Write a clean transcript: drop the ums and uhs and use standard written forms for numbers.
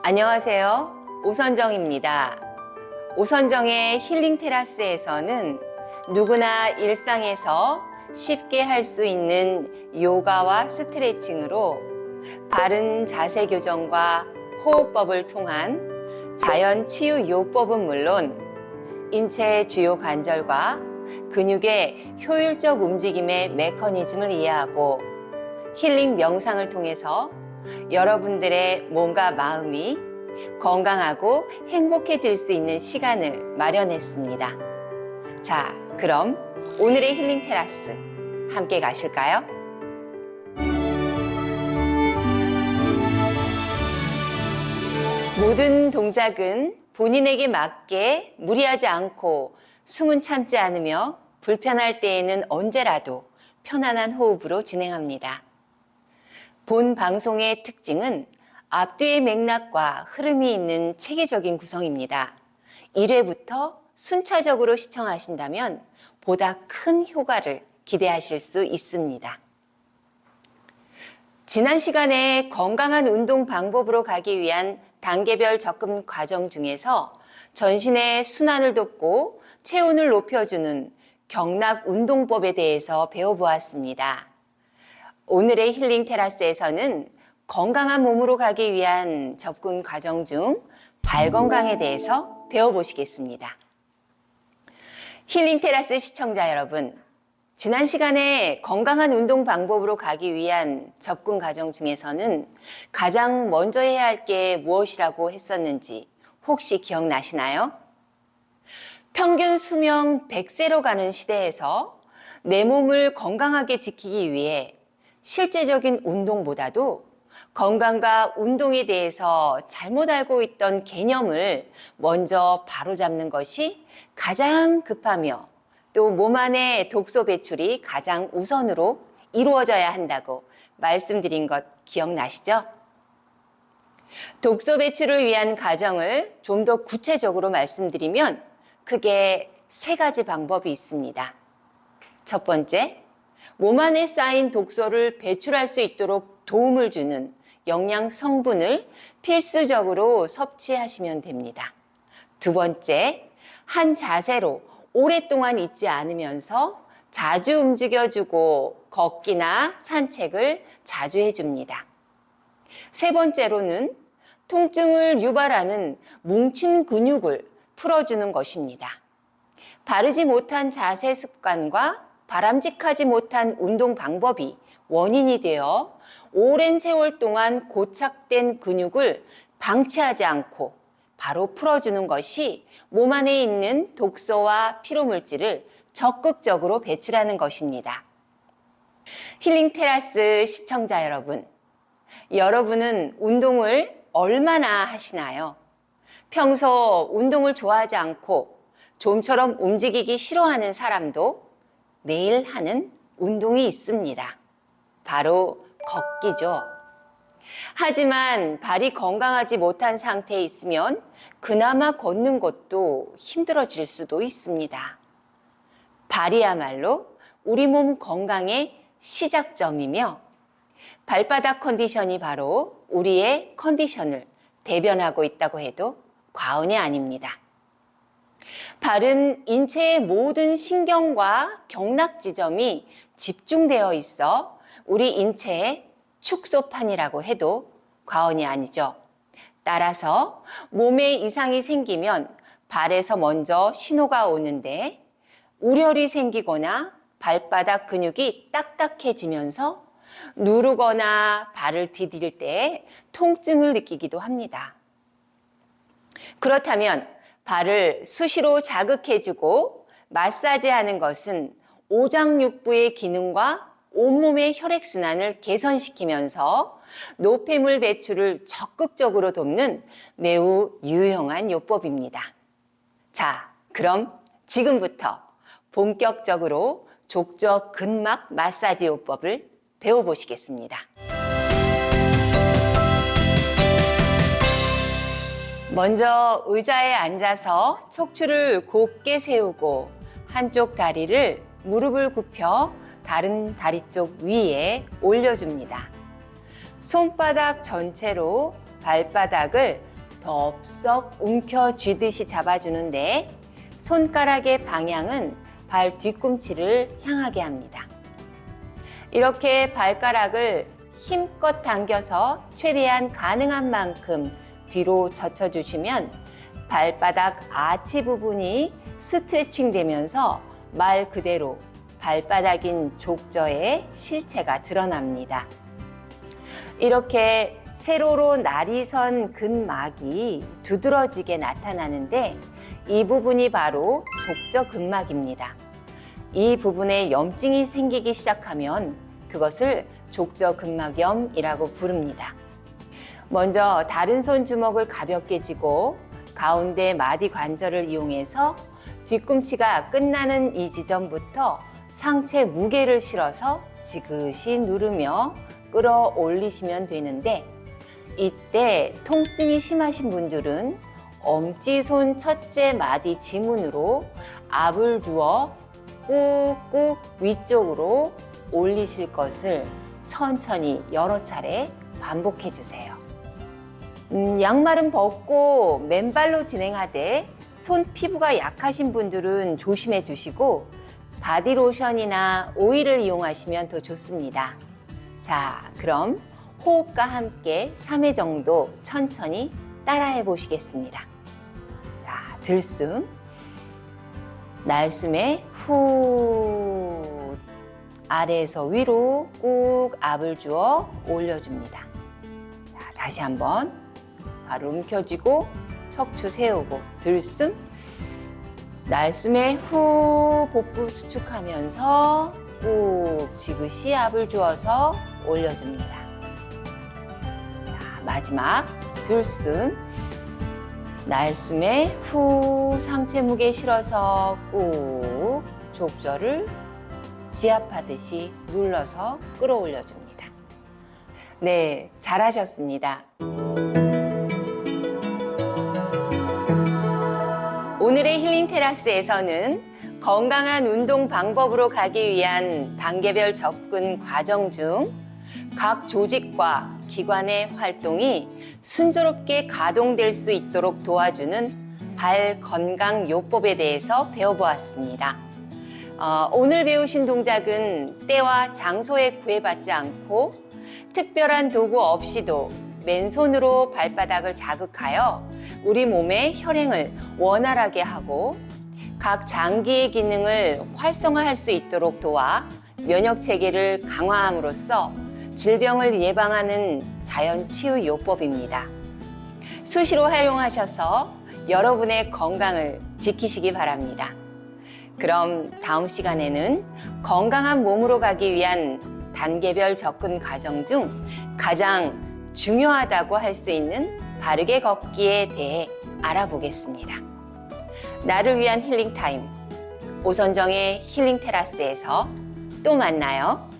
안녕하세요. 오선정입니다. 오선정의 힐링 테라스에서는 누구나 일상에서 쉽게 할 수 있는 요가와 스트레칭으로 바른 자세 교정과 호흡법을 통한 자연 치유 요법은 물론 인체의 주요 관절과 근육의 효율적 움직임의 메커니즘을 이해하고 힐링 명상을 통해서 여러분들의 몸과 마음이 건강하고 행복해질 수 있는 시간을 마련했습니다. 자, 그럼 오늘의 힐링 테라스 함께 가실까요? 모든 동작은 본인에게 맞게 무리하지 않고 숨은 참지 않으며 불편할 때에는 언제라도 편안한 호흡으로 진행합니다. 본 방송의 특징은 앞뒤의 맥락과 흐름이 있는 체계적인 구성입니다. 1회부터 순차적으로 시청하신다면 보다 큰 효과를 기대하실 수 있습니다. 지난 시간에 건강한 운동 방법으로 가기 위한 단계별 접근 과정 중에서 전신의 순환을 돕고 체온을 높여주는 경락 운동법에 대해서 배워보았습니다. 오늘의 힐링 테라스에서는 건강한 몸으로 가기 위한 접근 과정 중 발 건강에 대해서 배워보시겠습니다. 힐링 테라스 시청자 여러분, 지난 시간에 건강한 운동 방법으로 가기 위한 접근 과정 중에서는 가장 먼저 해야 할 게 무엇이라고 했었는지 혹시 기억나시나요? 평균 수명 100세로 가는 시대에서 내 몸을 건강하게 지키기 위해 실제적인 운동보다도 건강과 운동에 대해서 잘못 알고 있던 개념을 먼저 바로잡는 것이 가장 급하며 또 몸 안의 독소 배출이 가장 우선으로 이루어져야 한다고 말씀드린 것 기억나시죠? 독소 배출을 위한 과정을 좀 더 구체적으로 말씀드리면 크게 세 가지 방법이 있습니다. 첫 번째, 몸 안에 쌓인 독소를 배출할 수 있도록 도움을 주는 영양 성분을 필수적으로 섭취하시면 됩니다. 두 번째, 한 자세로 오랫동안 있지 않으면서 자주 움직여주고 걷기나 산책을 자주 해줍니다. 세 번째로는 통증을 유발하는 뭉친 근육을 풀어주는 것입니다. 바르지 못한 자세 습관과 바람직하지 못한 운동 방법이 원인이 되어 오랜 세월 동안 고착된 근육을 방치하지 않고 바로 풀어주는 것이 몸 안에 있는 독소와 피로물질을 적극적으로 배출하는 것입니다. 힐링 테라스 시청자 여러분, 여러분은 운동을 얼마나 하시나요? 평소 운동을 좋아하지 않고 좀처럼 움직이기 싫어하는 사람도 매일 하는 운동이 있습니다. 바로 걷기죠. 하지만 발이 건강하지 못한 상태에 있으면 그나마 걷는 것도 힘들어질 수도 있습니다. 발이야말로 우리 몸 건강의 시작점이며 발바닥 컨디션이 바로 우리의 컨디션을 대변하고 있다고 해도 과언이 아닙니다. 발은 인체의 모든 신경과 경락 지점이 집중되어 있어 우리 인체의 축소판이라고 해도 과언이 아니죠. 따라서 몸에 이상이 생기면 발에서 먼저 신호가 오는데 우열이 생기거나 발바닥 근육이 딱딱해지면서 누르거나 발을 디딜 때 통증을 느끼기도 합니다. 그렇다면 발을 수시로 자극해주고 마사지하는 것은 오장육부의 기능과 온몸의 혈액순환을 개선시키면서 노폐물 배출을 적극적으로 돕는 매우 유용한 요법입니다. 자, 그럼 지금부터 본격적으로 족저 근막 마사지 요법을 배워보시겠습니다. 먼저 의자에 앉아서 척추를 곧게 세우고 한쪽 다리를 무릎을 굽혀 다른 다리 쪽 위에 올려줍니다. 손바닥 전체로 발바닥을 덥석 움켜쥐듯이 잡아주는데 손가락의 방향은 발 뒤꿈치를 향하게 합니다. 이렇게 발가락을 힘껏 당겨서 최대한 가능한 만큼 뒤로 젖혀주시면 발바닥 아치 부분이 스트레칭 되면서 말 그대로 발바닥인 족저의 실체가 드러납니다. 이렇게 세로로 날이 선 근막이 두드러지게 나타나는데 이 부분이 바로 족저근막입니다. 이 부분에 염증이 생기기 시작하면 그것을 족저근막염이라고 부릅니다. 먼저 다른 손 주먹을 가볍게 쥐고 가운데 마디 관절을 이용해서 뒤꿈치가 끝나는 이 지점부터 상체 무게를 실어서 지그시 누르며 끌어올리시면 되는데 이때 통증이 심하신 분들은 엄지손 첫째 마디 지문으로 압을 두어 꾹꾹 위쪽으로 올리실 것을 천천히 여러 차례 반복해 주세요. 양말은 벗고 맨발로 진행하되 손 피부가 약하신 분들은 조심해 주시고 바디로션이나 오일을 이용하시면 더 좋습니다. 자, 그럼 호흡과 함께 3회 정도 천천히 따라해 보시겠습니다. 자, 들숨, 날숨에 후, 아래에서 위로 꾹 압을 주어 올려줍니다. 자, 다시 한번 발을 움켜쥐고 척추 세우고 들숨, 날숨에 후 복부 수축하면서 꾹 지그시 압을 주어서 올려줍니다. 자, 마지막 들숨, 날숨에 후 상체 무게 실어서 꾹 족저를 지압하듯이 눌러서 끌어올려줍니다. 네, 잘하셨습니다. 오늘의 힐링 테라스에서는 건강한 운동 방법으로 가기 위한 단계별 접근 과정 중 각 조직과 기관의 활동이 순조롭게 가동될 수 있도록 도와주는 발 건강 요법에 대해서 배워보았습니다. 오늘 배우신 동작은 때와 장소에 구애받지 않고 특별한 도구 없이도 맨손으로 발바닥을 자극하여 우리 몸의 혈행을 원활하게 하고 각 장기의 기능을 활성화할 수 있도록 도와 면역 체계를 강화함으로써 질병을 예방하는 자연 치유 요법입니다. 수시로 활용하셔서 여러분의 건강을 지키시기 바랍니다. 그럼 다음 시간에는 건강한 몸으로 가기 위한 단계별 접근 과정 중 가장 중요하다고 할 수 있는 바르게 걷기에 대해 알아보겠습니다. 나를 위한 힐링 타임, 오선정의 힐링 테라스에서 또 만나요.